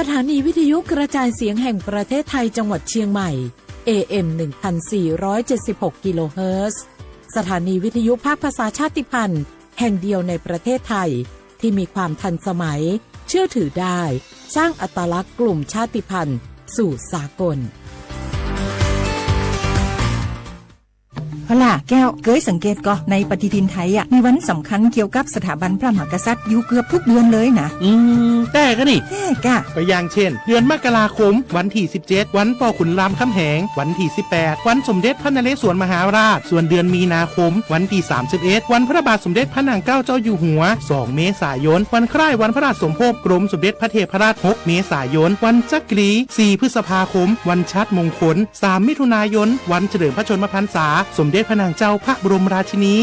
ถานีวิทยุกระจายเสียงแห่งประเทศไทยจังหวัดเชียงใหม่ AM 1476 กิโลเฮิรตซ์สถานีวิทยุภาคภาษาชาติพันธุ์แห่งเดียวในประเทศไทยที่มีความทันสมัยเชื่อถือได้สร้างอัตลักษณ์กลุ่มชาติพันธุ์สู่สากลเอาล่ะแก้วเคยสังเกตก็ในปฏิทินไทยมีวันสำคัญเกี่ยวกับสถาบันพระมหากษัตริย์อยู่เกือบทุกเดือนเลยนะแต่ก็นี่ก็อย่างเช่นเดือนมกราคมวันที่17วันป่อขุนรามคำแหงวันที่18วันสมเด็จพระนเรศวรมหาราชส่วนเดือนมีนาคมวันที่31วันพระบาทสมเด็จพระนางเกล้าเจ้าอยู่หัว2เมษายนวันคล้ายวันพระราชสมภพกรมสมเด็จพระเทพราช6เมษายนวันจักรี4พฤษภาคมวันชัดมงคล3มิถุนายนวันเฉลิมพระชนมพรรษาสมเด็จพระนางเจ้าพระบรมราชินี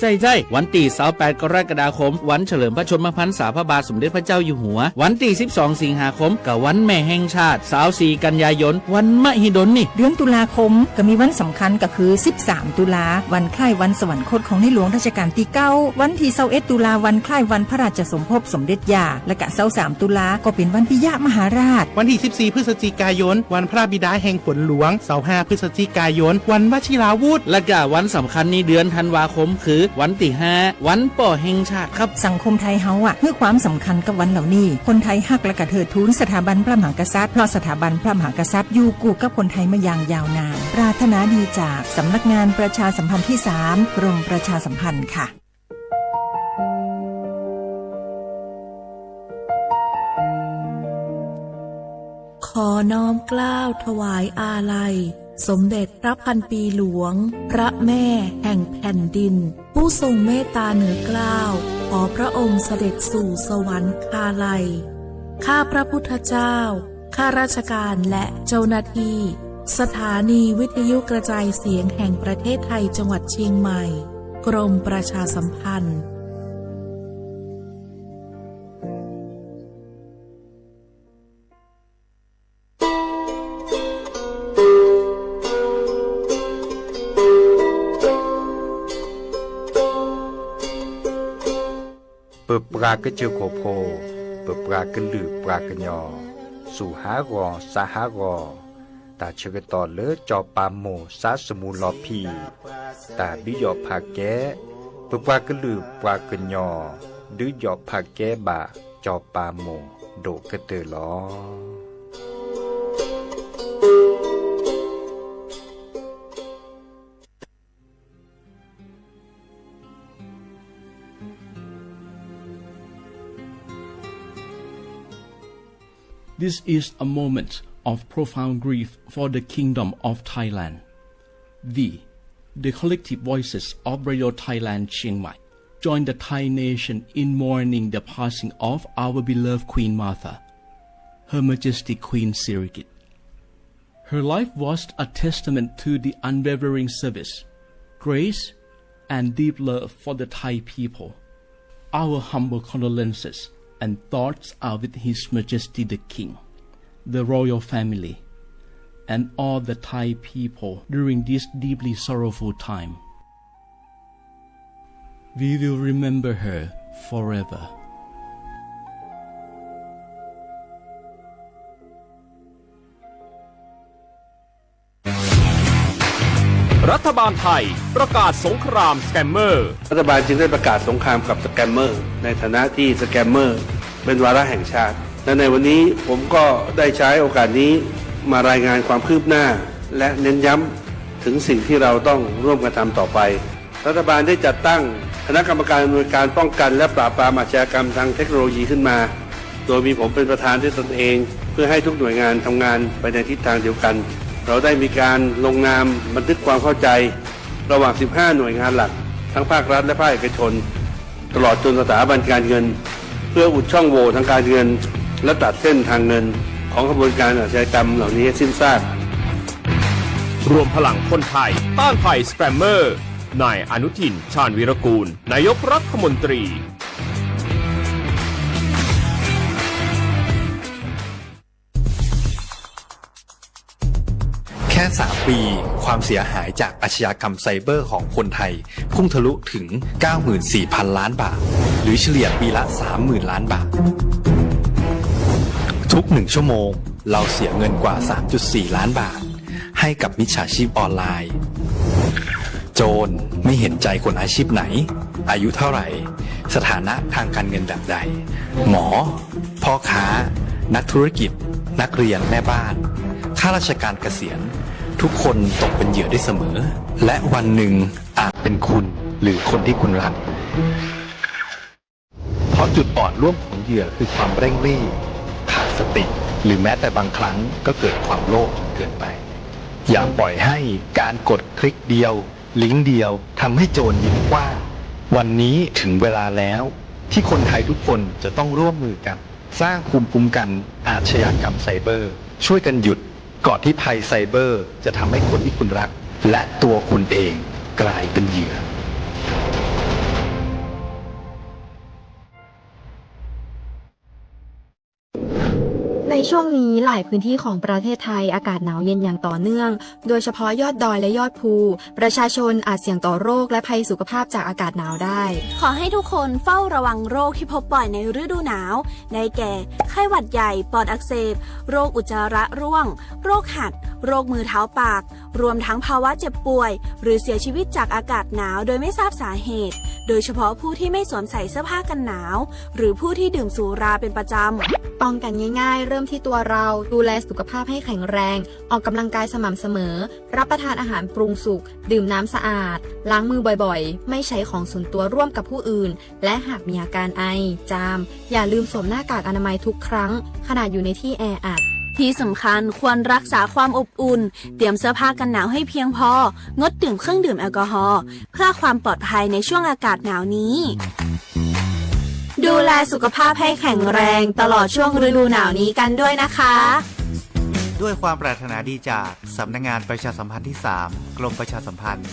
ใจวันที่28กรกฎาคมวันเฉลิมพระชนมพรรษาพระบาทสมเด็จพระเจ้าอยู่หัววันที่12สิงหาคมกับวันแม่แห่งชาติ24กันยายนวันมหิดลนี่เดือนตุลาคมก็มีวันสำคัญก็คือ13ตุลาวันคล้ายวันสวรรคตของในหลวงรัชกาลที่9วันที่21ตุลาวันคล้ายวันพระราชสมภพสมเด็จย่าและก็23ตุลาก็เป็นวันปิยมหาราชวันที่14พฤศจิกายนวันพระบิดาแห่งฝนหลวง25พฤศจิกายนวันวชิราวุธและก็วันสำคัญในเดือนธันวาคมคือวันที่5วันป่อแห่งชาติครับสังคมไทยเฮาให้ความสำคัญกับวันเหล่านี้คนไทยฮักและก็เทิดทูนสถาบันพระมหากษัตริย์เพราะสถาบันพระมหากษัตริย์อยู่คู่กับคนไทยมาอย่างยาวนานปรารถนาดีจากสำนักงานประชาสัมพันธ์ที่3กรมประชาสัมพันธ์ค่ะขอน้อมเกล้าถวายอาลัยสมเด็จพระพันปีหลวงพระแม่แห่งแผ่นดินผู้ทรงเมตตาเหนือเกล้าขอพระองค์เสด็จสู่สวรรคาลัยข้าพระพุทธเจ้าข้าราชการและเจ้าหน้าที่สถานีวิทยุกระจายเสียงแห่งประเทศไทยจังหวัดเชียงใหม่กรมประชาสัมพันธ์เปิดปลากระเจือโคโพเปิดปลากระลือปลากระยอสู่หากอสาหากอตาเชกตอเลอจอปามโมซาสมูลอพีตาบิยอผาแกเปิดปลากระลือปลากระยอดื้อยอผาแกบาจอปามโมโดกระเตอลอThis is a moment of profound grief for the Kingdom of Thailand. The collective voices of Radio Thailand Chiang Mai, join the Thai nation in mourning the passing of our beloved Queen Martha, Her Majesty Queen Sirikit. Her life was a testament to the unwavering service, grace, and deep love for the Thai people. Our humble condolences and thoughts are with His Majesty the King, the royal family, and all the Thai people during this deeply sorrowful time. We will remember her forever. รัฐบาลไทยประกาศสงครามสแกมเมอร์รัฐบาลจึงได้ประกาศสงครามกับสแกมเมอร์ในฐานะที่สแกมเมอร์เป็นวาระแห่งชาติและในวันนี้ผมก็ได้ใช้โอกาสนี้มารายงานความคืบหน้าและเน้นย้ำถึงสิ่งที่เราต้องร่วมกันทำต่อไปรัฐบาลได้จัดตั้งคณะกรรมการอำนวยการป้องกันและปราบปรามอาชญากรรมทางเทคโนโลยีขึ้นมาโดยมีผมเป็นประธานด้วยตนเองเพื่อให้ทุกหน่วยงานทำงานไปในทิศทางเดียวกันเราได้มีการลงนามบันทึกความเข้าใจระหว่าง15หน่วยงานหลักทั้งภาครัฐและภาคเอกชนตลอดจนสถาบันการเงินเพื่ออุดช่องโหว่ทางการเงินและตัดเส้นทางเงินของกระบวนการอาชญากรรมเหล่านี้ให้สิ้นซากรวมพลังคนไทยต้านภัยสแกมเมอร์นายอนุทินชาญวีรกูลนายกรัฐมนตรีแค่3 ปีความเสียหายจากอาชญากรรมไซเบอร์ของคนไทยพุ่งทะลุถึง 94,000 ล้านบาทหรือเฉลี่ยปีละ 30,000 ล้านบาท ทุก1 ชั่วโมงเราเสียเงินกว่า 3.4 ล้านบาทให้กับมิจฉาชีพออนไลน์โจรไม่เห็นใจคนอาชีพไหนอายุเท่าไหร่สถานะทางการเงินแบบใดหมอพ่อค้านักธุรกิจนักเรียนแม่บ้านข้าราชการเกษียณทุกคนตกเป็นเหยื่อได้เสมอและวันหนึ่งอาจเป็นคุณหรือคนที่คุณรักเพราะจุดอ่อนร่วมของเหยื่อคือความเร่งรีบขาดสติหรือแม้แต่บางครั้งก็เกิดความโลภจนเกินไปอย่าปล่อยให้การกดคลิกเดียวลิงก์เดียวทำให้โจรยิ้มกว้างวันนี้ถึงเวลาแล้วที่คนไทยทุกคนจะต้องร่วมมือกันสร้างภูมิคุ้มกันอาชญากรรมไซเบอร์ช่วยกันหยุดก่อนที่ภัยไซเบอร์จะทำให้คนที่คุณรักและตัวคุณเองกลายเป็นเหยื่อ ในช่วงนี้หลายพื้นที่ของประเทศไทยอากาศหนาวเย็นอย่างต่อเนื่องโดยเฉพาะยอดดอยและยอดภูประชาชนอาจเสี่ยงต่อโรคและภัยสุขภาพจากอากาศหนาวได้ ขอให้ทุกคนเฝ้าระวังโรคที่พบบ่อยในฤดูหนาวได้แก่ไข้หวัดใหญ่ปอดอักเสบโรคอุจจาระร่วงโรคหัดโรคมือเท้าปากรวมทั้งภาวะเจ็บป่วยหรือเสียชีวิตจากอากาศหนาวโดยไม่ทราบสาเหตุโดยเฉพาะผู้ที่ไม่สวมใส่เสื้อผ้ากันหนาวหรือผู้ที่ดื่มสุราเป็นประจำป้องกันง่ายๆเริ่มที่ตัวเราดูแลสุขภาพให้แข็งแรงออกกำลังกายสม่ำเสมอรับประทานอาหารปรุงสุกดื่มน้ำสะอาดล้างมือบ่อยๆไม่ใช้ของส่วนตัวร่วมกับผู้อื่นและหากมีอาการไอจามอย่าลืมสวมหน้ากากอนามัยทุกครั้งขณะอยู่ในที่แออัดที่สำคัญควรรักษาความอบอุ่นเตรียมเสื้อผ้ากันหนาวให้เพียงพองดดื่มเครื่องดื่มแอลกอฮอล์เพื่อความปลอดภัยในช่วงอากาศหนาวนี้ดูแลสุขภาพให้แข็งแรงตลอดช่วงฤดูหนาวนี้กันด้วยนะคะด้วยความปรารถนาดีจากสำนักงานประชาสัมพันธ์ที่ 3 กรมประชาสัมพันธ์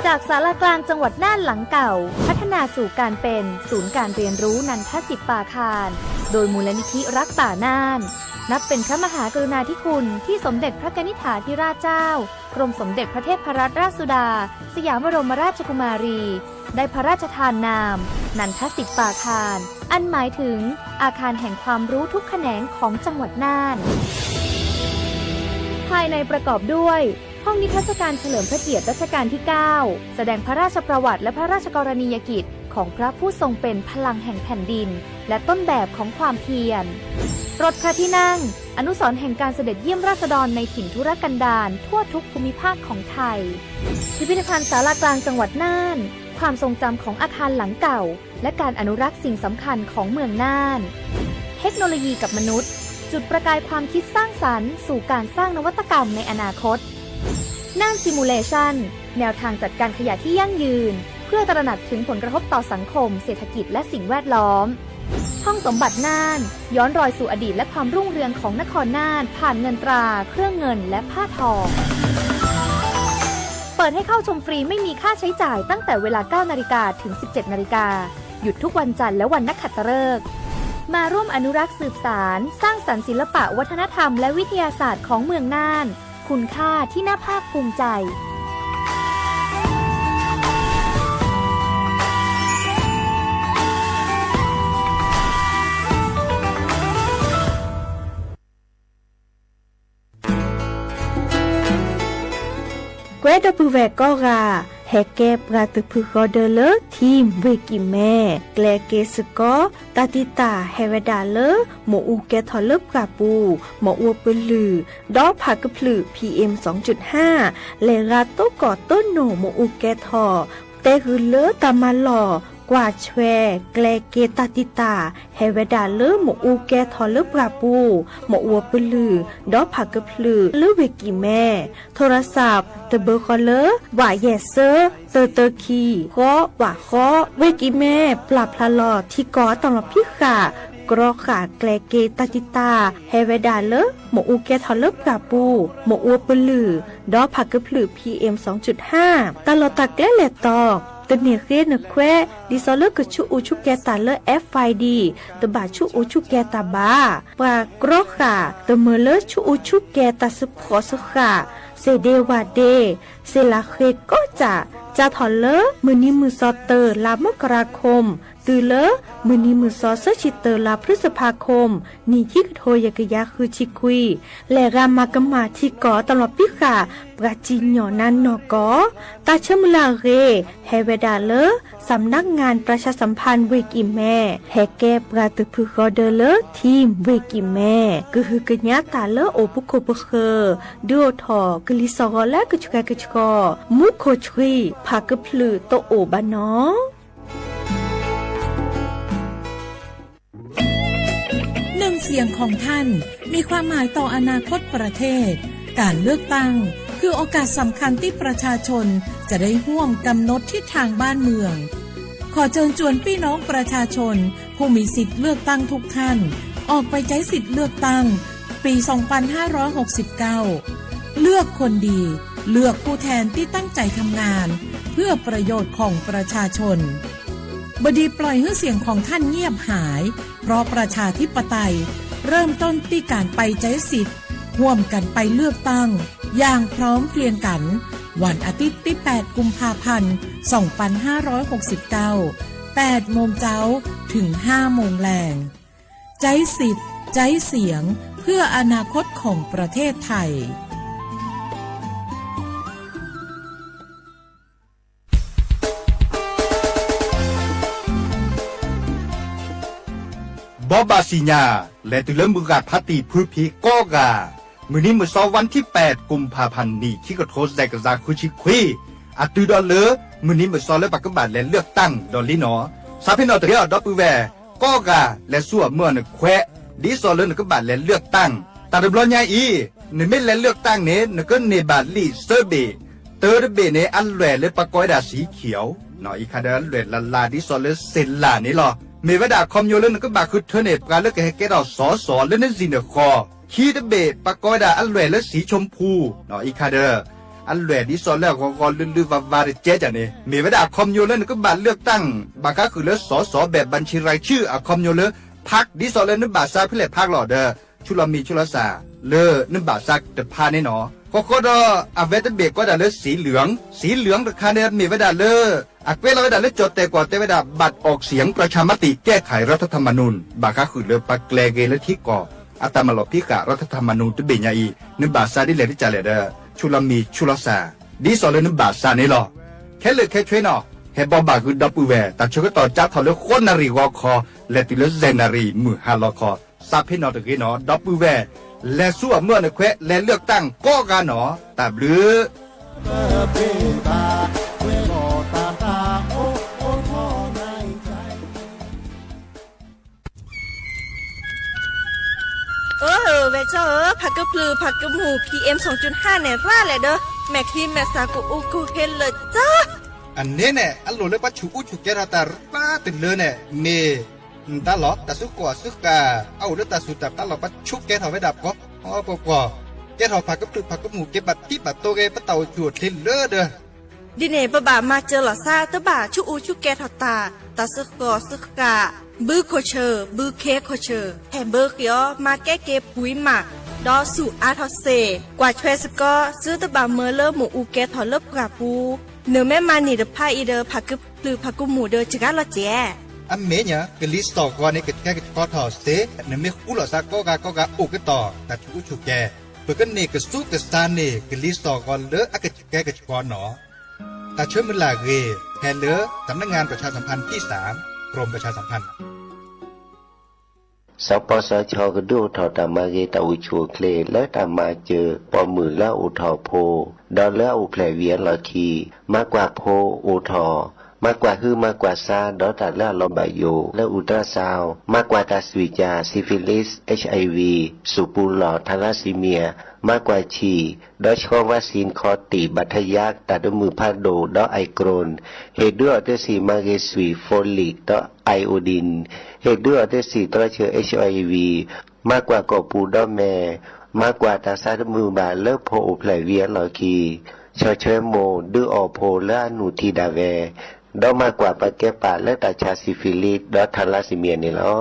จากศาลากลางจังหวัดน่านหลังเก่าพัฒนาสู่การเป็นศูนย์การเรียนรู้นันทศิษย์ป่าคารโดยมูลนิธิรักป่าน่านนับเป็นพระมหากรุณาธิคุณที่สมเด็จพระกนิษฐาธิราชเจ้ากรมสมเด็จพระเทพรัตนราชสุดาสยามบรมราชกุมารีได้พระราชทานนามนันทศิษย์ป่าคารอันหมายถึงอาคารแห่งความรู้ทุกแขนงของจังหวัดน่านภายในประกอบด้วยห้องนิทรรศการเฉลิมพระเกียรติรัชกาลที่ 9 แสดงพระราชประวัติและพระราชกรณียกิจของพระผู้ทรงเป็นพลังแห่งแผ่นดินและต้นแบบของความเพียรรถพระที่นั่งอนุสรณ์แห่งการเสด็จเยี่ยมราษฎรในถิ่นทุรกันดารทั่วทุกภูมิภาคของไทยพิพิธภัณฑ์ศาลากลางจังหวัดน่านความทรงจำของอาคารหลังเก่าและการอนุรักษ์สิ่งสำคัญของเมืองน่านเทคโนโลยีกับมนุษย์จุดประกายความคิดสร้างสรรค์สู่การสร้างนวัตกรรมในอนาคตน่านซิมูเลชันแนวทางจัดการขยะที่ยั่งยืนเพื่อตระหนักถึงผลกระทบต่อสังคมเศรษฐกิจและสิ่งแวดล้อมห้องสมบัติน่านย้อนรอยสู่อดีตและความรุ่งเรืองของนครน่านผ่านเงินตราเครื่องเงินและผ้าทองเปิดให้เข้าชมฟรีไม่มีค่าใช้จ่ายตั้งแต่เวลา 9 นาฬิกาถึง 17 นาฬิกาหยุดทุกวันจันทร์และวันนักขัตฤกษ์มาร่วมอนุรักษ์สืบสานสร้างสรรค์ศิลปะวัฒนธรรมและวิทยาศาสตร์ของเมืองน่านคุณค่าที่น่าภาคภูมิใจแกวดปูแวกก็ราแฮกเก็บราตพึกอเดเลทีมเวกิแม่แกลเกสกอตาติตาเฮเวดาเลหมอูแกทอลปราปูหมออวปลือดอผักพลือ PM 2.5 เลราโตกอต้นโนหมอูแกทอเตคือเลตามาหล่อกว่าแชแกลเกตาติตาเฮเวดาเลหมอูแกทอลปราปูหมออวปลือดอผักพลือเลเวกิแม่โทรศัพท์เตเบอร์คอเลว่าแยเซอร์เตอคีก็ว่าข้อเวกิแม่ปรับพลาลอที่กอตองพิขากรอขาแกลเกตาติตาเฮเวดาเลหมอูแกทอลปราปูหมออวปลือดอผักพลือ PM 2.5 ตลอดตะแกเลตอตเนเรนแควดิซอเลกชูอูชูแกตาเล FID ตบาชูอูชูแกตาบาปากรอขาตเมเลชูอูชูแกตาสพอสขาเซเดวาเดเซลาเคก็จะถอนเลมือนี้มือซอเตอร์ลามกราคม ตือเลอมือนี้มือซอเซชิเตอร์ลาพฤษภาคมนี่ที่โทยกยาคือชิคุยและรามากมาที่กอตลอดพิขาปราจีนหยอนันนอกอตาเชมุลาเรเฮเวดาเลอสำนักงานประชาสัมพันธ์เวกิแม่แฮแกปราตึพึกอเดเลอทีมเวกิแม่กึฮือกะญาตาเลอโอปุโคปุเคดูทอกลิซอและกะชกะกะชกอมุโคชรีพากะพลือโตโอบานอหนึ่งเสียงของท่านมีความหมายต่ออนาคตประเทศการเลือกตั้งคือโอกาสสำคัญที่ประชาชนจะได้ร่วมกำหนดทิศทางบ้านเมืองขอเชิญชวนพี่น้องประชาชนผู้มีสิทธิ์เลือกตั้งทุกท่านออกไปใช้สิทธิ์เลือกตั้งปี 2569 เลือกคนดีเลือกผู้แทนที่ตั้งใจทำงานเพื่อประโยชน์ของประชาชนบดีปล่อยให้เสียงของท่านเงียบหายเพราะประชาธิปไตยเริ่มต้นที่การไปใช้สิทธิ์ร่วมกันไปเลือกตั้งอย่างพร้อมเพรียงกันวันอาทิตย์ที่ 8 กุมภาพันธ์ 2569 8 โมงเช้าถึง 5 โมงแลงใช้สิทธิ์ใช้เสียงเพื่ออนาคตของประเทศไทยบอบาสิญาและตุลมุกาพัติพืพีก็กามือนี้มือซอวันที่ 8 กุมภาพันธ์นี้ที่กระโทษได้กระซาคุชิคุยอัตุดอเลมือนี้มือซอและปักกบาและเลือกตั้งดอลลินอซาพินอตเรียดอปูแวก็กาและสั่วเมื่อนแควดีซอเลนกบาและเลือกตั้งตาดบลอญาอีในเม็ดและเลือกตั้งเนนก็เนบาลีเซเบเตอร์เบเนอันแหวและปะกอยดาสีเขียวหน่อยอีคาเดลแหวลลาดีซอเลเซนลานี่หรอเมวดาคอมโยเลนก็บาคือเทเนปการเลือกให้แกเราสอสอและนั่นสินคอคีดเบปะกอยดาอันแหวและสีชมพูหน่อยอีคาเดออันแหวดีซอแล้วก็ลือวาริเจจานี่เมวดาคอมโยเลนก็บาเลือกตั้งบาก็คือเลือกสอสอแบบบัญชีรายชื่ออะคอมโยเลพักดีซอเลนบาซาพิเลพักหล่อเดอชุลมีชุลสาเลนบาซักเดพาแน่นอก็ดอเวตเบก็ดาเลสีเหลืองราคาเนมีเวดาเลอักเวลาเวดาเลจดแต่กว่าแต่เวดาบัตรออกเสียงประชามติแก้ไขรัฐธรรมนูญบาก็คือเลปักแกลเกและที่ก่ออัตมาลพิกะรัฐธรรมนูญตุเบญญาอีนบาซาดิเลที่จาเลเดชุลมีชุลสาดีสอเลนบาซานี่หรอแค่เลยแค่ช่วยนอเฮบอบาคือดับปูแวแต่ชกต่อจับทอเลคนนารีวอคอและติเลเซนารีมือฮาลอคอซาพินอตะกี้นอดับปูแวและสู้เมื่อในแควะและเลือกตั้งก็กันหนอแต่หรือเวเจอผักกระพลือผักกระหมู PM 2.5 เนี่ยร่าแหละเด้อแม็กทีแมสากูอูกูเฮนเลยจ้าอันนี้เนี่ยอันโลเลปัจจุอุจุเกราตาป้าติดเลยเนี่ยเมตาหลอตาสุกว่าสุกาเอาเลือตาสุดตาหลอปัจจุเกทเอาไว้ดับก็อ๋อปกว่าแกทอผักกระพลือผักกระหมูเก็บบัตรที่บัตรโตเกปะเต่าจุดทินเลอเด้อดิเนบบ่ามาเจอหล่อซาตะบ่าชูอูชูแกทอตาสุกอสุกาบือโคเชอร์บือเคโคเชอร์แฮมเบอร์เกียวมาแก้เก็บปุ๋ยหมักดอสู่อาทอเซกว่าเทรสก็ซื้อตะบ่าเมอเลอร์หมูอูแกทอเลิบกราปูเนื้อแม่มานี่เดพาอีเดอผักกึบหรือผักกุหมูเดอจิกาละเจอันเมียกลิสต์ต่อก่อนในกิจการกิจกรทอเซเนื้อเมฆกุหลาซาก็กาอุกต่อแต่ชูชูแกเปิดกันเนกสู้กับซานเนกลิสต์ต่อก่อนเลอกิจการกิจกรหนอแต่เชื่อมือลาเกแทนเลอสำนักงานประชาสัมพันธ์ที่3กรมประชาสัมพันธ์สปสชกระดูทอตามาเกตาอุชัวเคลและตามาเจอปอมือละอุทอโพดอลและอุแผลเวียนลอคีมากกว่าโพอุทอมากกว่าคือมากกว่าซาดอตัดละลอบายโยและอุตราซาวมากกว่าตาสวิจาซิฟิลิส HIV สุปูหลอดทาราซีเมียมากกว่าฉีดอชคอวัคซีนคอติบัทยักตัดมือพาโดดอไอโกรนเฮด้วยอเตสีมาเกสวีโฟลิกดอไอโอดินเฮด้วยอเตสีตัวเชื้อ HIV มากกว่ากอปูดอแม่มากกว่าตาซาดมือบาเลิกโพอุแผลเวียนลอคีชอเชโมดืออโพและอนุทีดาเวดอมากกว่าปะแกปาและตาชาซิฟิลิสดอทาราซิเมียนี่หรอ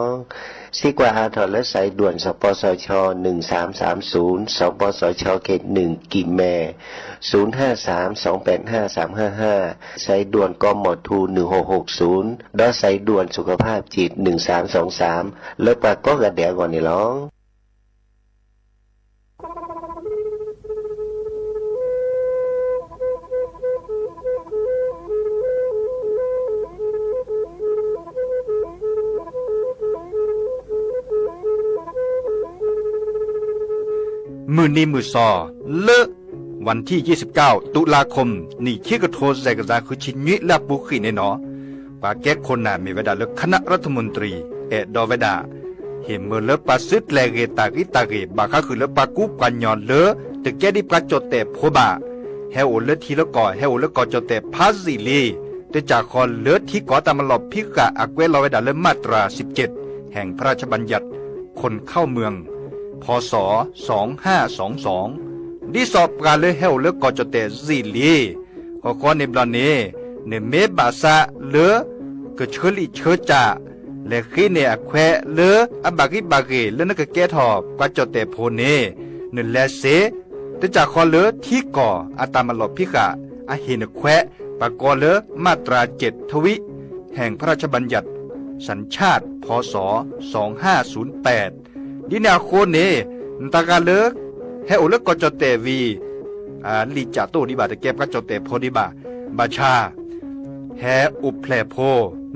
สิกว่าอาทอและสายด่วนสปสช1330สปสชเขต1กิมแม 053-285-355 สายด่วนกมทู 1660 และสายด่วนสุขภาพจิต 1323 แล้วปากก็กระเดียก่อนนี่ร้อง มือนี้มือซอเลอะวันที่ 29 ตุลาคมนี่คิกโทษใจกระจาคือชิญวิและปุขีแน่นอปาแก้คนน่ะมีเวลาเลือกคณะรัฐมนตรีดอเวดาเห็นเมื่อเลือกปาซึดแลเกตากิตาเกบาคาคือเลือกปากุปัญญอนเลอตึกแก้ดิปราจดแต่โพบาเฮโอเลือทีละก่อเฮโอเลือกก่อจดแต่พาซิลีแต่จากคอนเลือที่ก่อตามหลบพิกะอักเวลอเวดาเลือมาตรา 17 แห่งพระราชบัญญัติคนเข้าเมืองพ.ศ. 2522ดิสอบการเลเฮลเลกอจเตซิลีขอในบลเนเนเมบาซาเลกเชลิเชจาเลขีเนอแควเลอบากิบาเกเลนกแกทอบกจเตโพเนเนเลเซตจากคอเลที่ก่ออาตามลบพิกะอาหินแควปากอเลมาตรา7ทวิแห่งพระราชบัญญัติสัญชาติพ.ศ. 2508ดินาโคเนนตากาเลเฮโอเลกอจเตวีลิจาโตดิบาตะเก็บกจเตโพดิบาบาชาแฮอุเพลโพ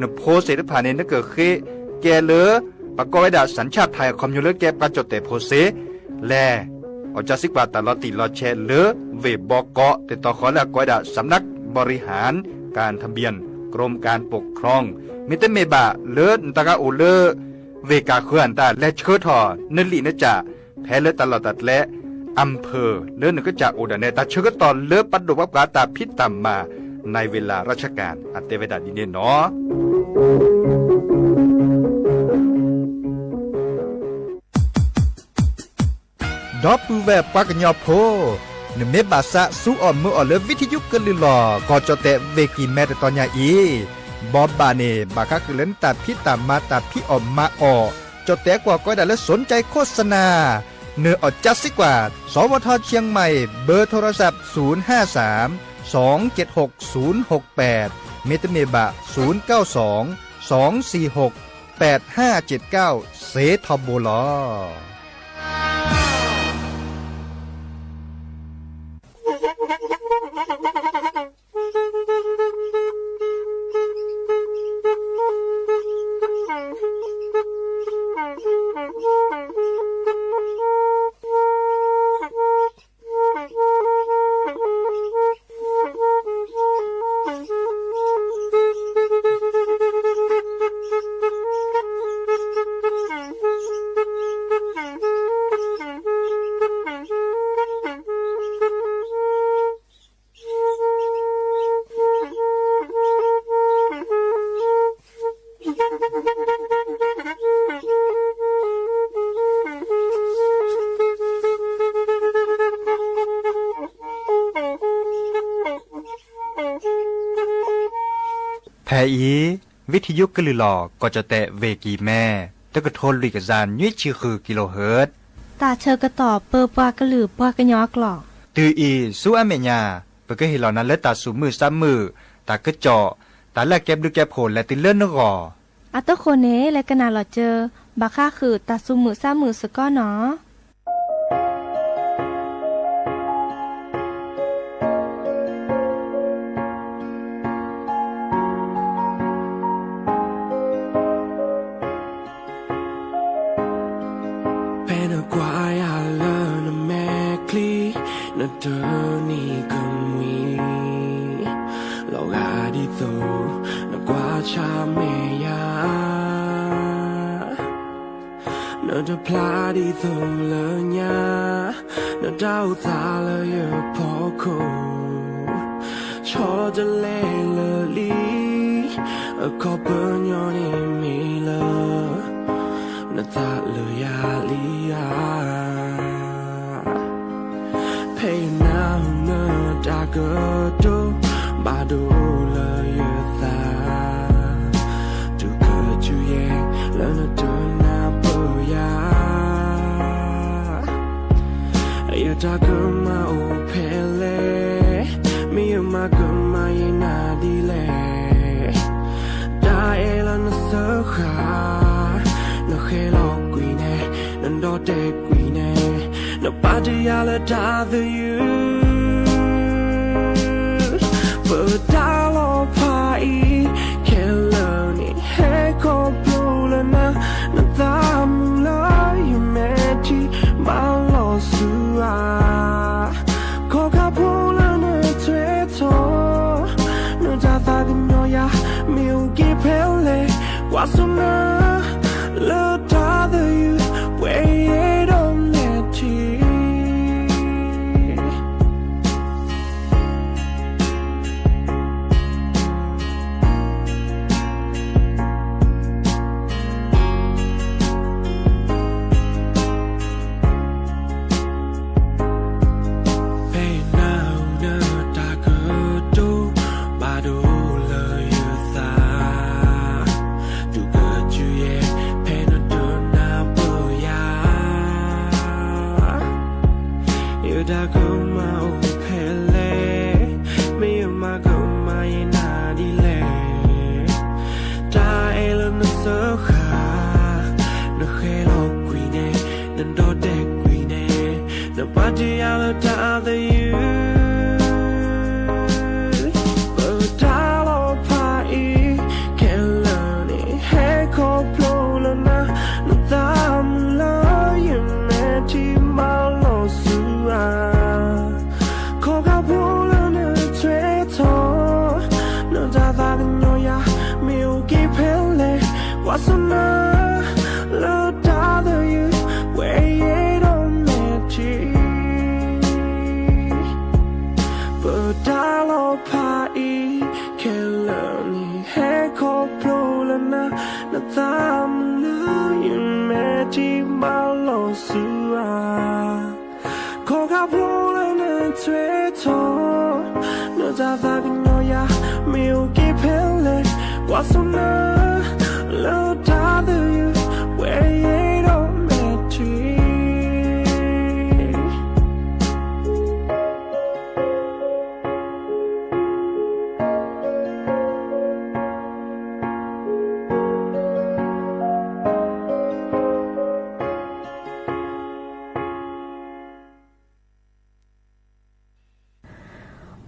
นโพเสดพาเนนเกเคแกเลปากอไวดาสัญชาติไทยคอมยูเลเก็บกจเตโพเสแลอจาสิกว่าตลอติลอเชเลเวบอกอติต่อขอและกอยดาสำนักบริหารการทะเบียนกรมการปกครองมิเตเมบาเลนตากาโอเลเวกาเคลื่อนตาและเชิดทอนลีนจ่าแพ้เลตลอดตัดและอำเภอเลื่อนก็จากอุดรในตาเชิดตอนเลือปัดดวับกาตาพิษตามมาในเวลาราชการอัตเตเวดาดินเนาะดอปูแวปากญอโพนเมบาซะสู้ออมมืออเลวิทยุกลือลอกอจเตเวกีแมตตอนยาอีบอบบาเนบาคาคือเล่นตาพิตามมาตาพิออมมาออจดแต่กว่าก็ได้และสนใจโฆษณาเนื้ออดจัดสิกว่าสวทเชียงใหม่เบอร์โทรศัพท์053-276-068เมตเมบะ092-246-8579เซทอโบลอแพอีวิทยุกลือลอก็จะแตะเวกีแม่ตะกะโทนลิกจานยี่ชื่อคือกิโลเฮิรตซ์ตาเชอกระต่อเปอปากระหลือปากระยอกหลอกตืออีสู้อเมญาเปก็เห็นเหล่านั้นและตาสูมือซ้ำมือตากระจอตาแลกแก็บดูแก็บโผล่และติเลื่อนนกออัตโคเนและกนาหลอเจอบาค่าคือตาสูมือซ้ำมือสก้อเนาะจะพลาดที่ตัวเลยเนี่ยน่าเดาตาเลยอย่าพอคูชอจะเล่เลยลีขอเปิดยอนี่มีเลยน่าตาเลยยาลียาเพย์น้ำเนื้อตาเกิดดูบาดูเลยอย่าตาดูเกิดจูเย่แล้วน่าเดินอย่าจากมาโอเพล တော့တဲ့ကွီနဲ့နပါတရလာတာthe you but dalo pai kelani he ko plana na damla you meti malo sua ko ka plana tweto no da ta no ya mi u ki pele wasuna lo da the you wait on that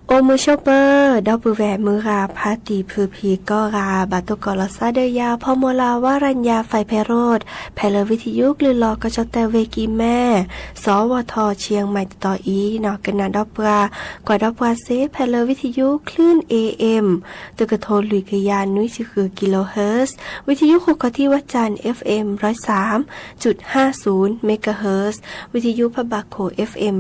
โอมือชอปเปอร์ดอกบูแหวมือราพาตีพือพีก็ราบาตุกอลซาเดียพอโมลาวารัญญาไฟไพโรดแพลวิทยุกลือลอกระจแต่เวกีแม่สวทเชียงใหม่ต่ออีนอกกันนาดอกปลากว่าดอกปลาเซแพลวิทยุคลื่น AM ตึกกระโทลุยกยานนุ้ยคือกิโลเฮิรตซ์วิทยุหกที่วัดจันทร์ FM 103.50 เมกะเฮิรตซ์วิทยุพบาโค FM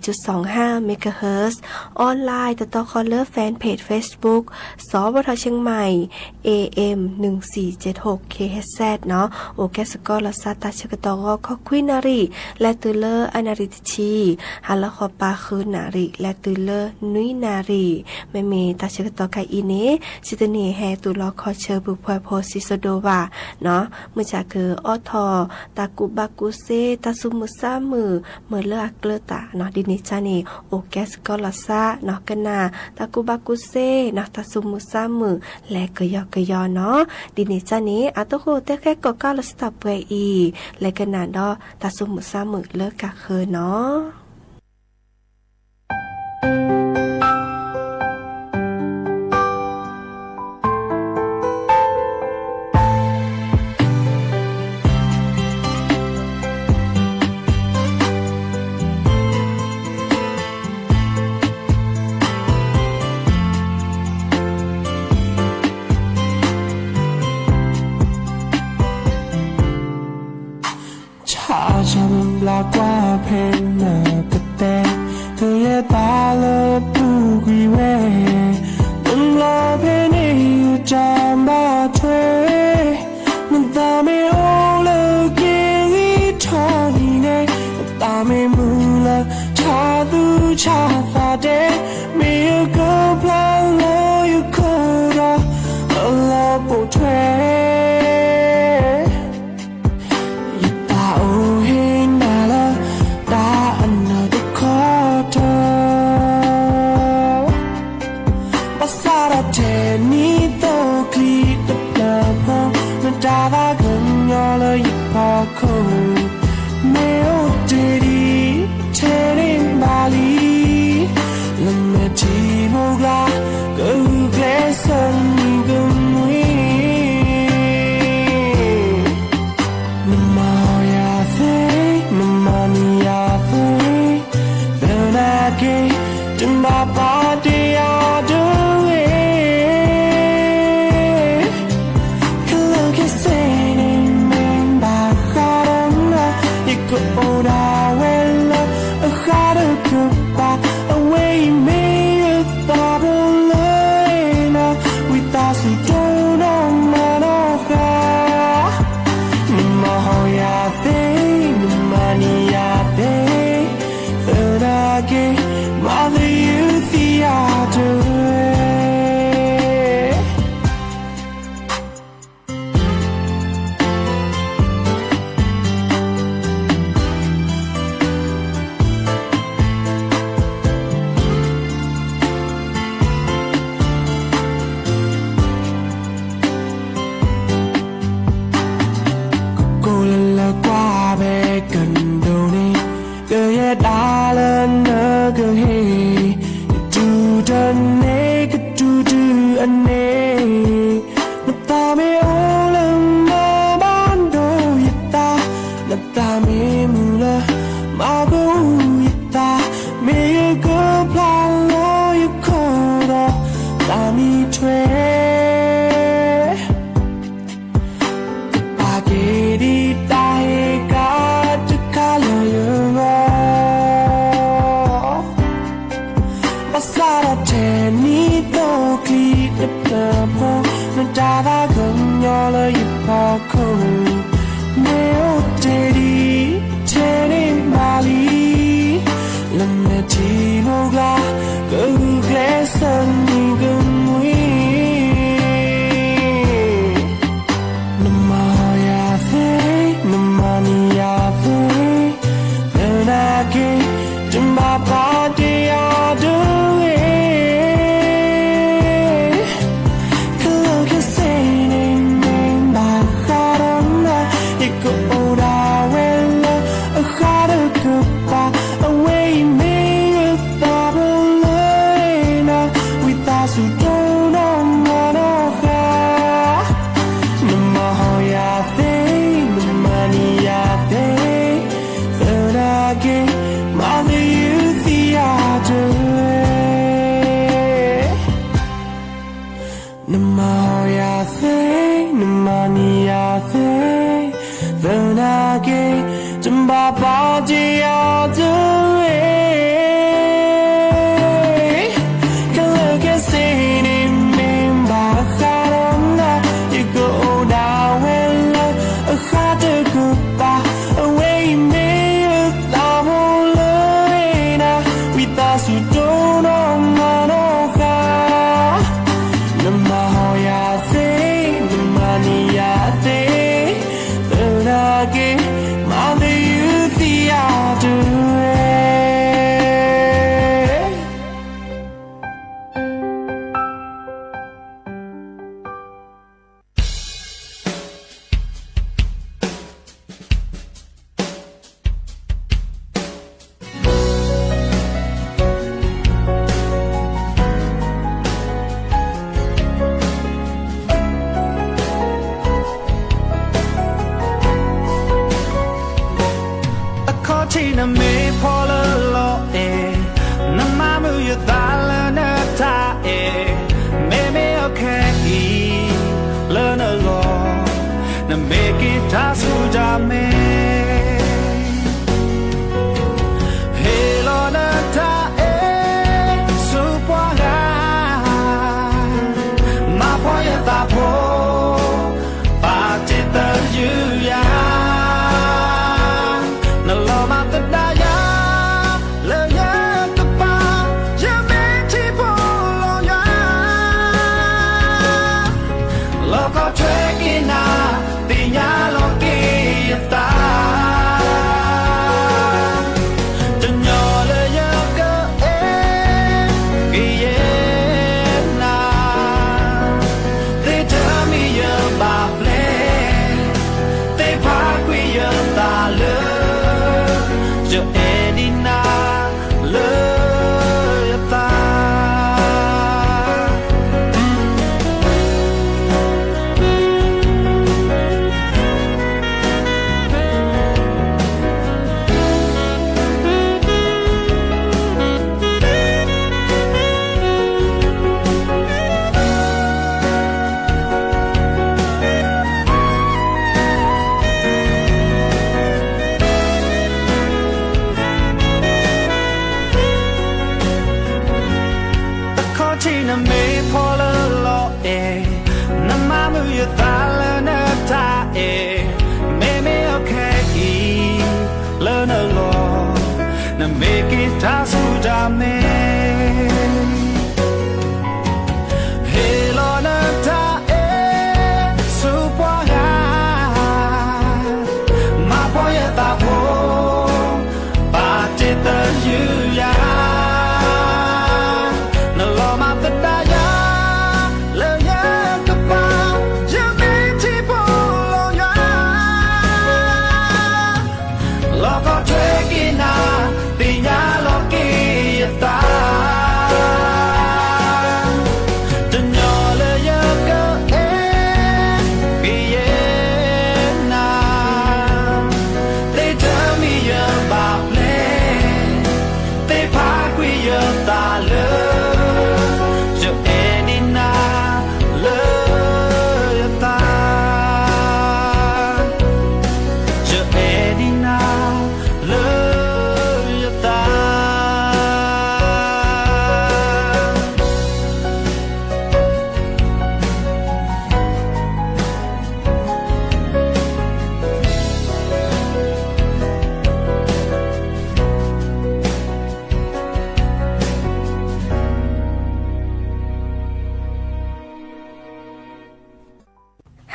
104.25 เมกะเฮิรตซ์ออนไลน์ต่อคอลเลอร์แฟนเพจ Facebook สวทเชียงใหม่ AM 1476 KHZ เนาะโอแกสกอลซาตาชกตอขอคุยนารีและตือเลอร์อนาริตชีฮัลละขอปาคืนนารีและตือเลอร์นุยนารีแม่เมตาชกตอไกอีเนสิตเนแฮตุลอคอเชอบุพวยโพซิโซโดวาเนาะเมื่อจากคือออทอตากุบากุเซตาซุมุซามือเมื่อเลือกเกลตาเนาะดินิจานีโอแกสกอลซาเนาะกันนาตากุบากุเซเนาะตาซุมุซามือและกยอกยอเนาะดินิจานีอาตโคเตแค่ก็ก้าวลสตับเวอีและกันนาดอตาซุมุซามือเลิกกะเคอเนาะฉันลากว่าเพนเนกแต่เธอแยตาเลปูกีเวตึงลาเพนีอยู่จามบาเทมันตาไม่โอเลกีทอนีเนตาไม่มูลชาดูชาฟาเดมีก็พลาโลอยู่โคราลาปูเทไม่大更要了一把口，没有这里，这里哪里？冷的寂寞啦，更给生命更美。那么呀飞，那么你呀飞，在那给真把把的呀的。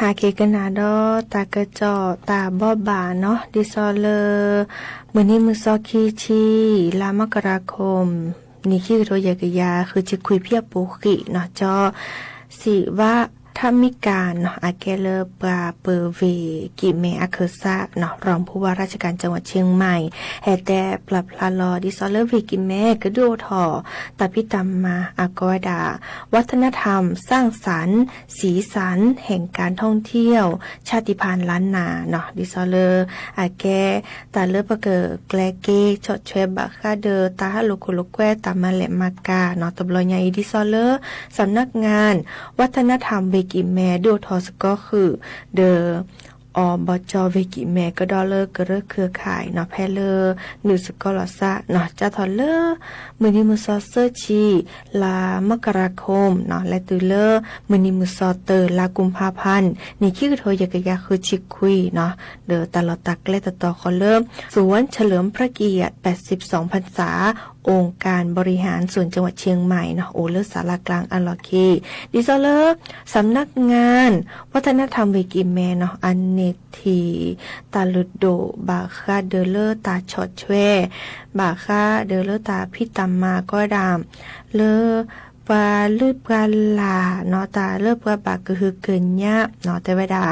หาเคกันนาดอตากระจอตาบอบาเนาะดิซอเลอมื้อนี้มื้อซอคีชีลามกราคมนี่คือโรยกยาคือจะคุยเพียปุกิเนาะจอสิว่าถ้ามีการเนาะอาแกเลปาเปอร์เวกิเมอาเคซาเนาะรองผู้ว่าราชการจังหวัดเชียงใหม่แฮแต่ปรับพลาลอดิซอเลเวกิเมกระดูทอตาพิตามมาอากอดาวัฒนธรรมสร้างสรรค์สีสันแห่งการท่องเที่ยวชาติพันธุ์ล้านนาเนาะดิซอเลอาแกตาเลปะเกแกลเกชดเชบะคาเดตาฮะโลโกโลแควตามาแหลมากาเนาะตบลอยใหญ่ดิซอเลสำนักงานวัฒนธรรมเวกิแม่ดูทอสก็คือเดอบจเวกิแม่ก็ดอเลอร์กระเครือข่ายเนาะแพเลอนิวสกอลซะเนาะจะทอเลอมือนิมุซอเซอร์ชีลามกราคมเนาะและตุเลอมือนิมุซอเตอร์ลากุมภาพันธ์นี่คือโทยกยาคือชิคุยเนาะเดอตลอดตักและต่อคอเริ่มสวนเฉลิมพระเกียรติ82พรรษาองค์การบริหารส่วนจังหวัดเชียงใหม่เนาะโอเลอร์ศาลากลางอัลลอคีดิซอเลอร์สำนักงานวัฒนธรรมเวกิแมเนาะอันเนทีตาลุดโดบาคาเดเลอร์ตาชอดแชวบาคาเดเลอร์ตาพิตามมาก็ดามเลอปลาลืบปลาลาเนาะตาเลิบปลาบากก็คือเกินยะเนาะแต่เวลา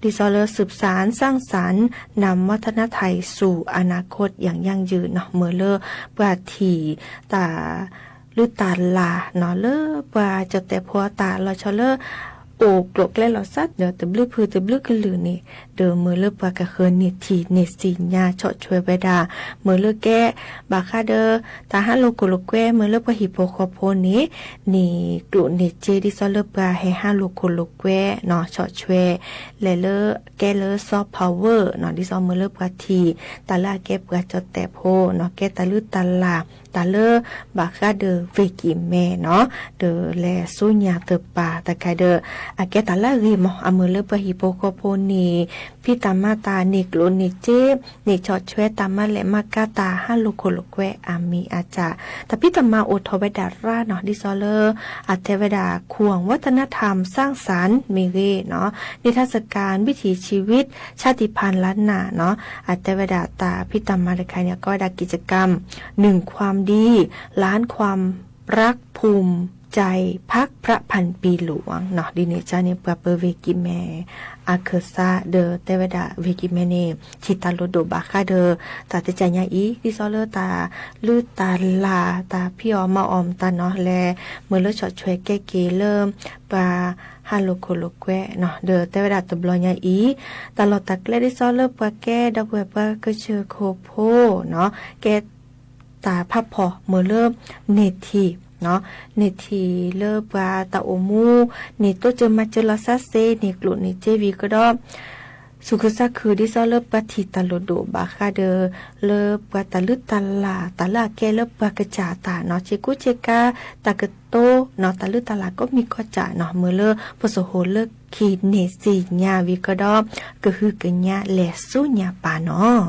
ดิซอเลอร์สืบสารสร้างสรรค์นำวัฒนธรรมสู่อนาคตอย่างยั่งยืนเนาะเมื่อเลอปลาทีตาลือตาลาเนาะเลอปลาจะแต่พัวตาเราชอเลอโอกโกรกและเราซัดเดี๋ยวตะบลึพือตะบลึกันลือนี่เดิมมือเลิกปากะเคินนิทีเนสีญาเฉาะช่วยไปดามือเลิกแก้บาคาเดอตาฮัลโลโกโลแกมือเลิกปะฮิโปโคโพนี้นี่กลุ่นเนเจดิซอเลิกปาให้ฮัลโลโกโลแกเนาะเฉาะช่วยและเลิกแกเลิกซอฟต์พาวเวอร์เนาะดิซอมือเลิกปาทีตาลาแกปะจอแต่โพเนาะแกตาลือตาลาตาเลอบาคาเดอเวกิเมเนาะเดอแลสุญญาเตปาตะไคเดออาแกตาลารีมอมือเลิกปะฮิโปโคโพนี้พี่ตามาตาเนกโลเนเจเนชอดช่วยตามาและมากาตาฮัลโลโคโลแกวอามีอาจาแต่พี่ตามาโอทเวดาราเนาะดิซอเลอร์อาเทวดาควงวัฒนธรรมสร้างสรรค์เมเวเนาะนิทรรศการวิถีชีวิตชาติพันธุ์ล้านนาเนาะอาเทวดาตาพี่ตามาเลคายเนี่ยก็ได้กิจกรรม1ความดีล้านความรักภูมิใจพักพระพันปีหลวงเนาะดิเนจาเนปะเปเวกิแมอาเคซาเดอเตวดาเวกิเมเนชิตาโลโดบาคาเดอตาเตจญาอีดิซอเลอตาลือตาลาตาพี่ออมาออมตาเนาะแลเมื่อเลชอช่วยแก้เกเริ่มปาฮัลโลโคโลแกเนาะเดอเตวดาตบลอยาอีตลอดตักเลดิซอเลอปะแกดับเวปะกะเชอโคโพเนาะแกตาพับพอเมื่อเริ่มเนทีเนาะเนทีเลปาตาโอมูเนโตเจมาเจลาซาเซเนกลุเนเจวีก็ดอสุขสักคือดิซอเลปาทิตาโลโดบาคาเดเลปาตาลุตาลาตาลาแกเลปากะจาตาเนาะเจกุเจกาตากะโตเนาะตาลุตาลาก็มีก็จาเนาะเมื่อเลปโสโหเลคีเนซีญาวีก็ดอก็คือกะญาแลสุญาปาเนาะ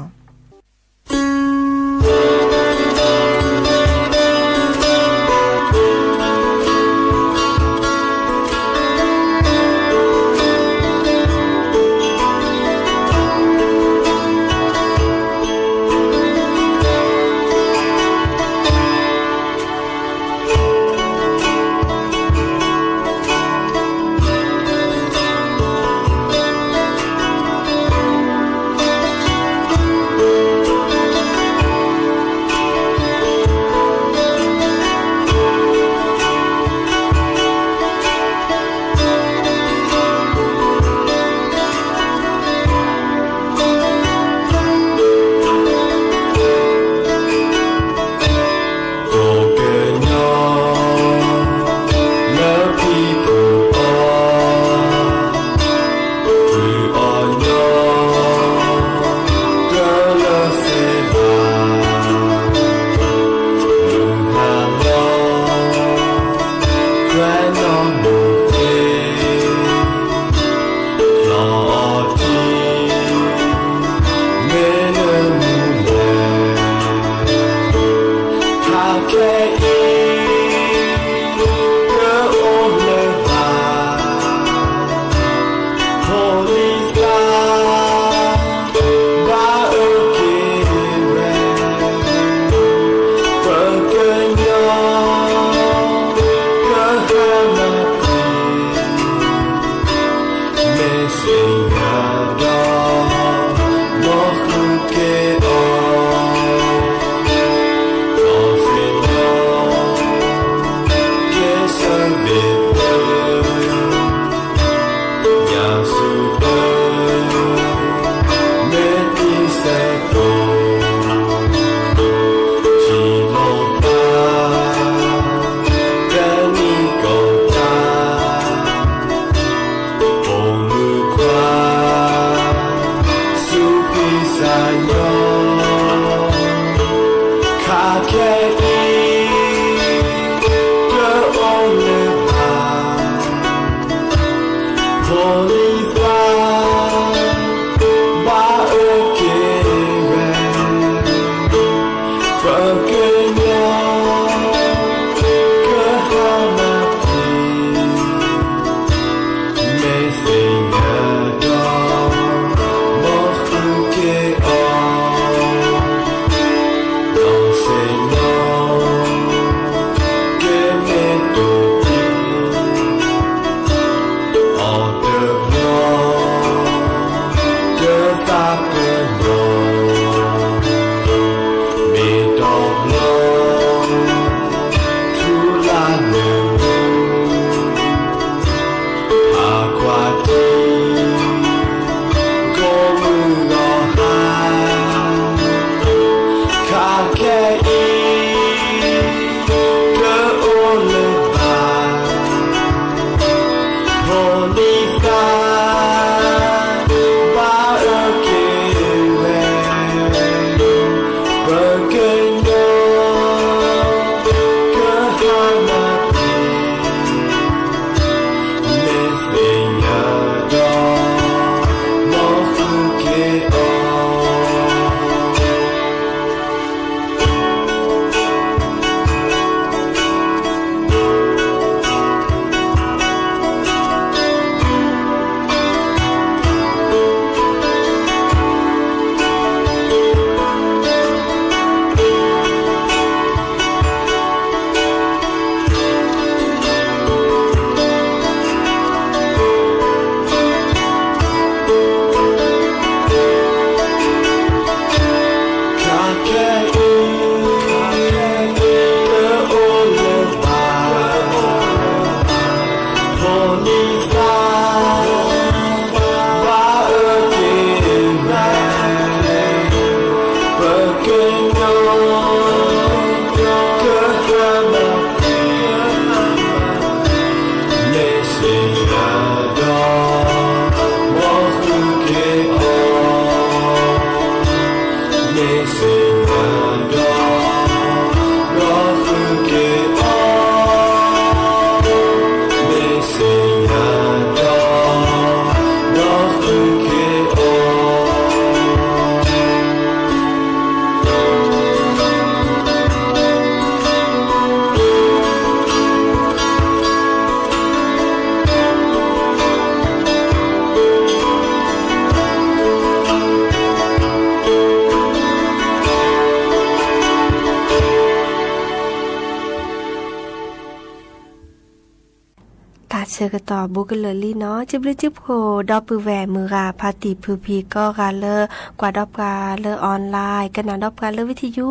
เชกต่อบุกเลอลี่เนาะจิบลิจิบโคดอปือแหวมือราพาติพือพีก็กาเลอกว่าดอบกาเลอออนไลน์กันนาดอบกาเลอวิทยุ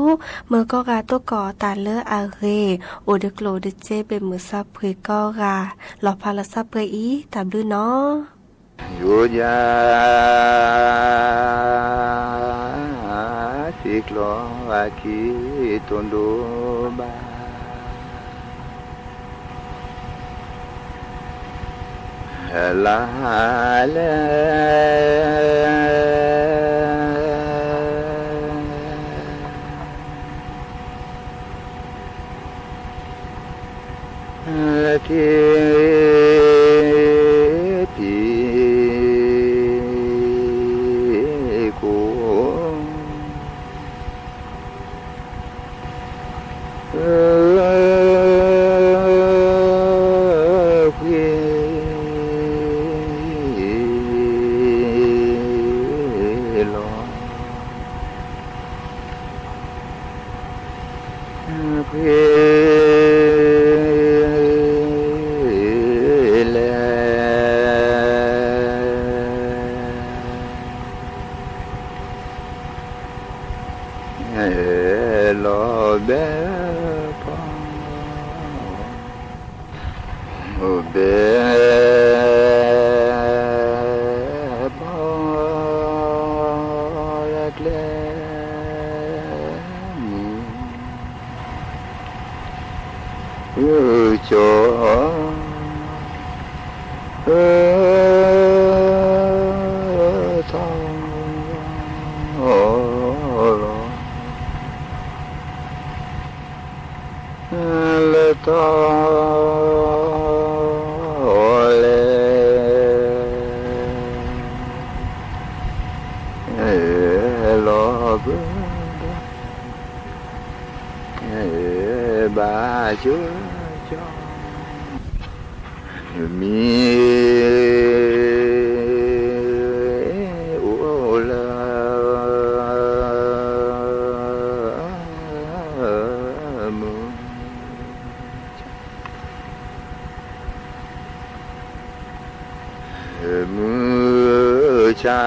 มือก็กาตัวก่อตาเลออาเรโอเดโกลเดเจเป็นมือซับเพยก็กาหลอพาลซับเพยอีตามลือเนาะโยยาสิกลออาคิตุนโดบาลาลาทีทีกู bé bé cho le ta le lo ba chúa cho mi u la mu mu cha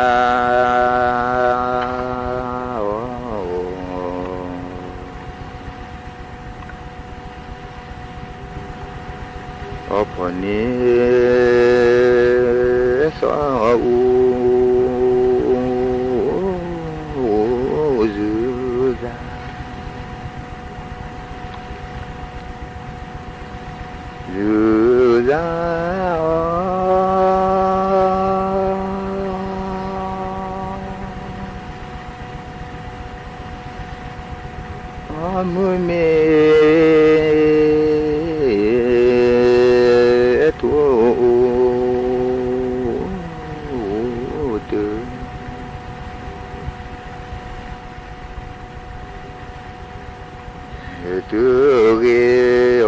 ni so u zu ra mu me tu ge o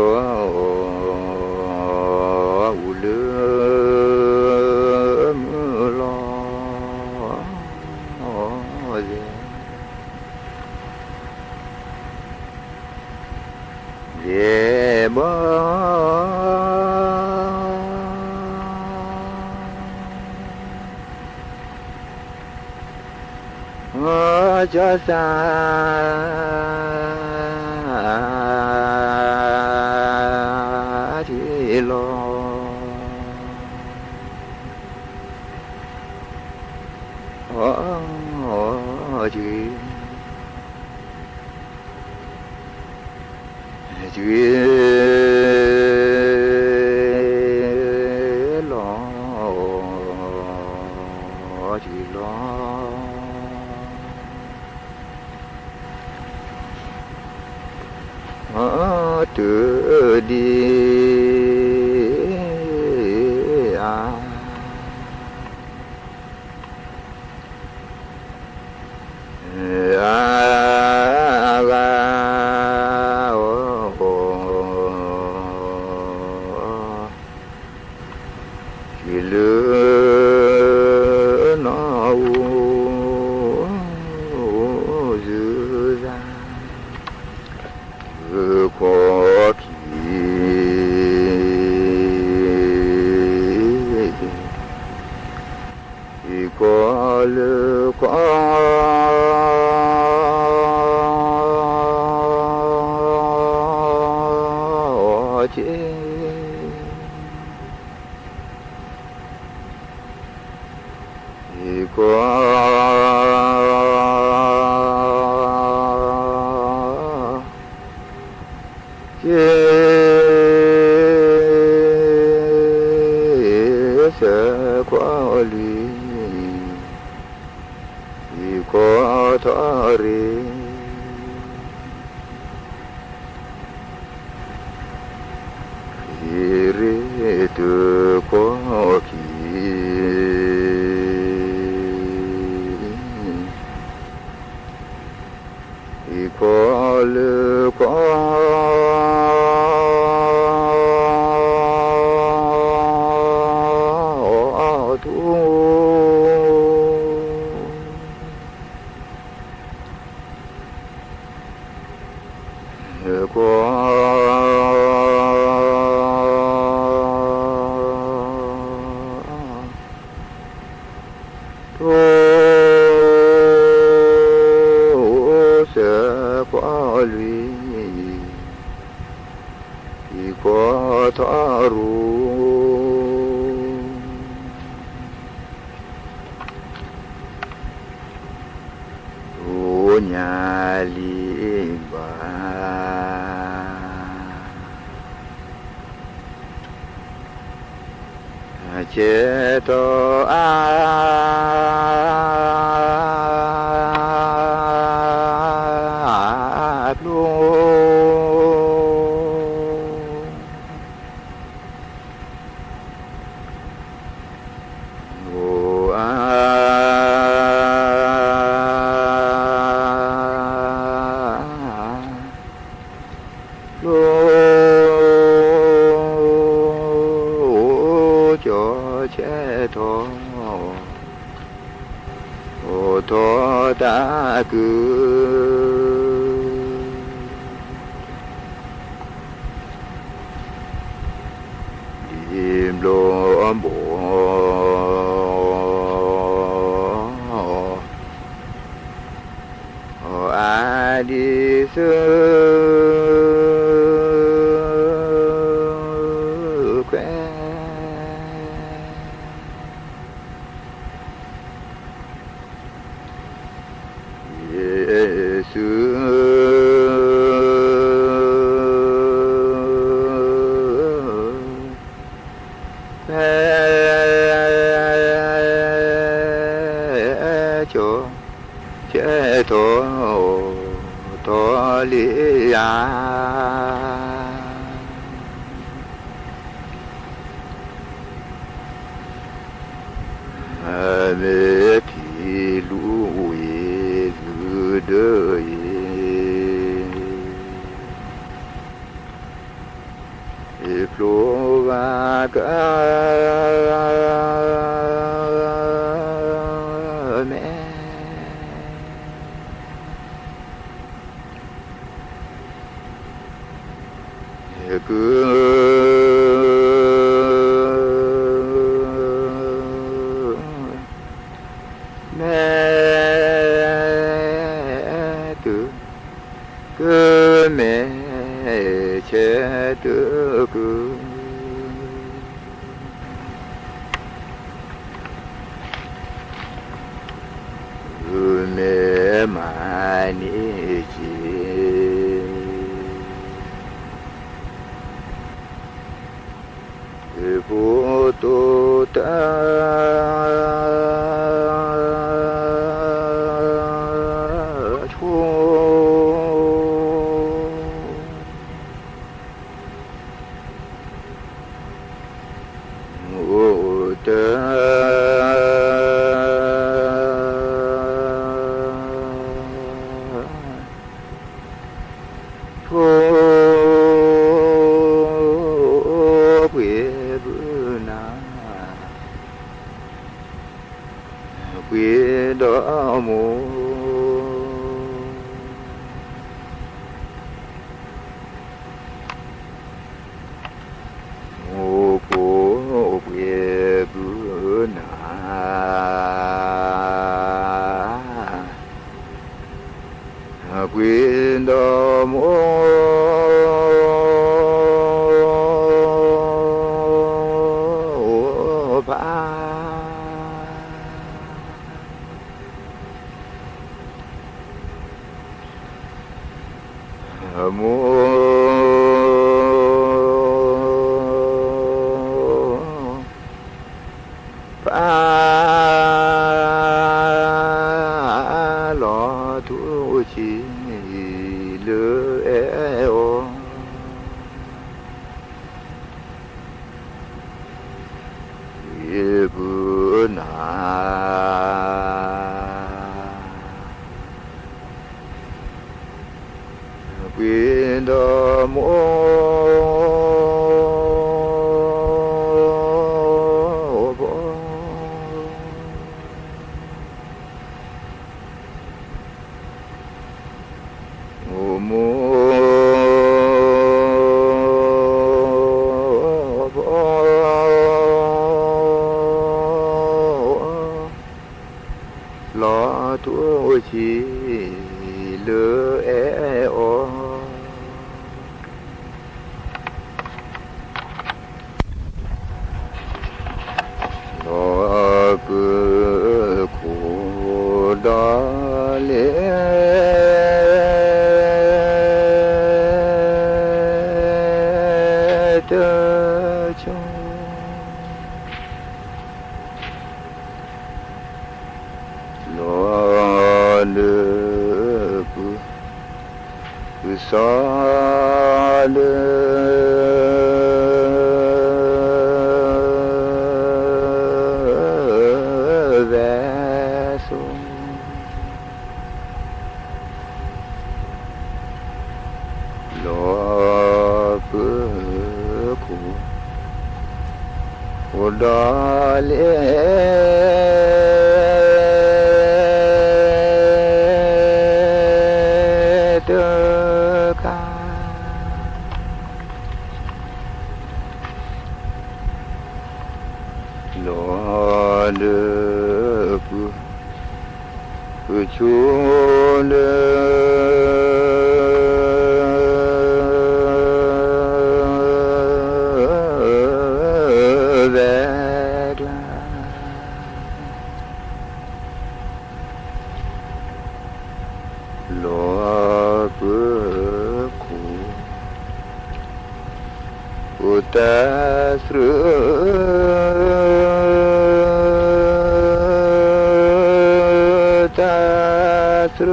u le mu lo ye ba cho sa chi lo chi lo chi lo tự đi chỉ lứa nó dư ra có thì có lứa có chế thì có sẽ có lý thì có thoát đi thì rê từ có kỳ thì có lư có sẽ có lụy nhà li ba chế to ta cứ đêm lo bộ ai đi về thì lũ từ đời lúa và cả mẹ cứ mẹ che tự cứ mẹ mà ni chi vô tu ta quê đó mô mô cô quê bữa nà quê đó mô lo thu chi lỡ eo bữa nà quê đó mô lo tuổi chi lỡ eo lo cứ khổ đó lẽ ซอเลแวโซโลปคูโอดาเลเดกาโลเดปูชูเลแวกลาโลปคูอุตสรตาสร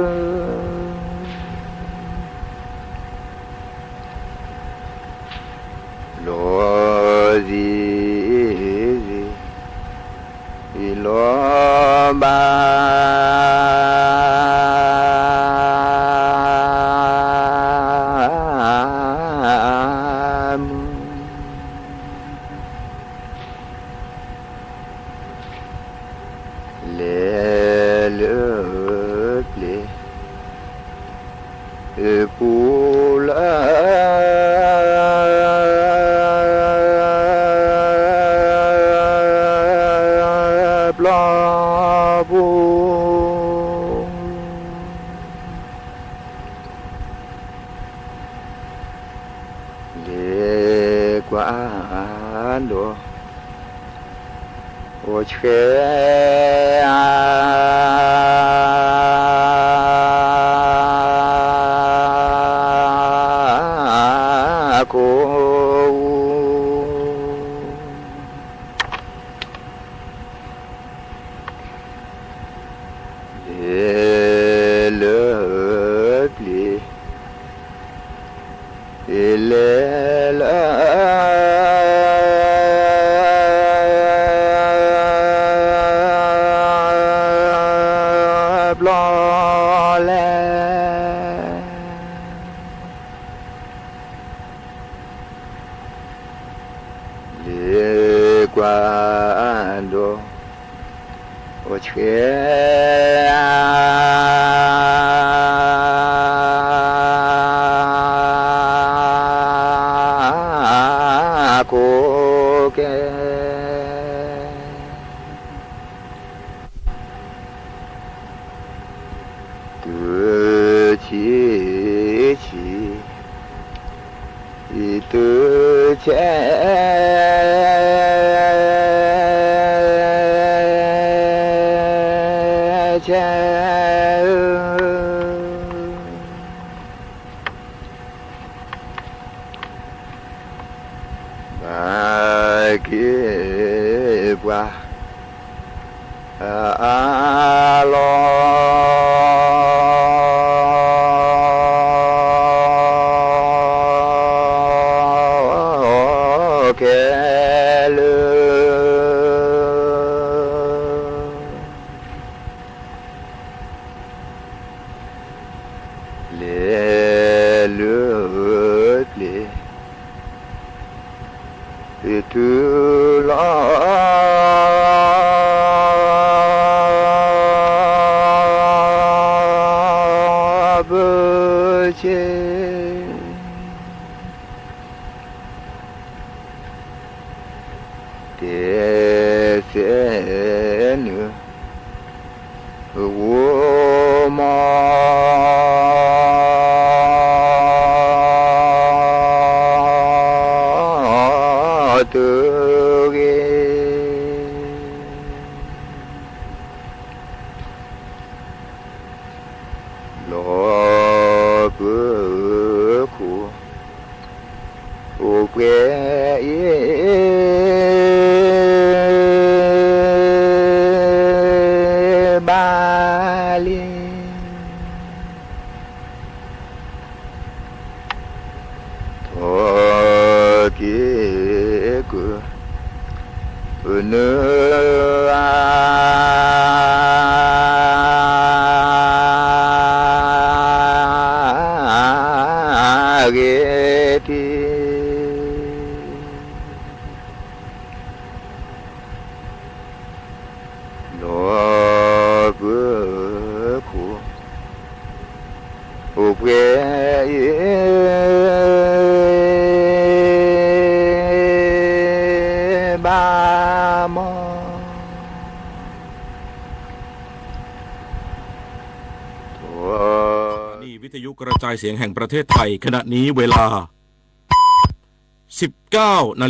โลซีโลบาเลเลเลปูลาปลาบูเลกวานโดโอเชโกเลกลีเลลปลอแลเลกวานโดโอเชโกเกตุชีชีอิตุเชเชบาเกบวาอาโลเกลเลเลเลตุลาเบเชเตเสนโวมาตุเกโลปุคูโอเกเอบาลี đó vừa phụ phụ quê ba mò นี่วิทยุกระจายเสียงแห่งประเทศไทยขณะนี้เวลา 19:00 น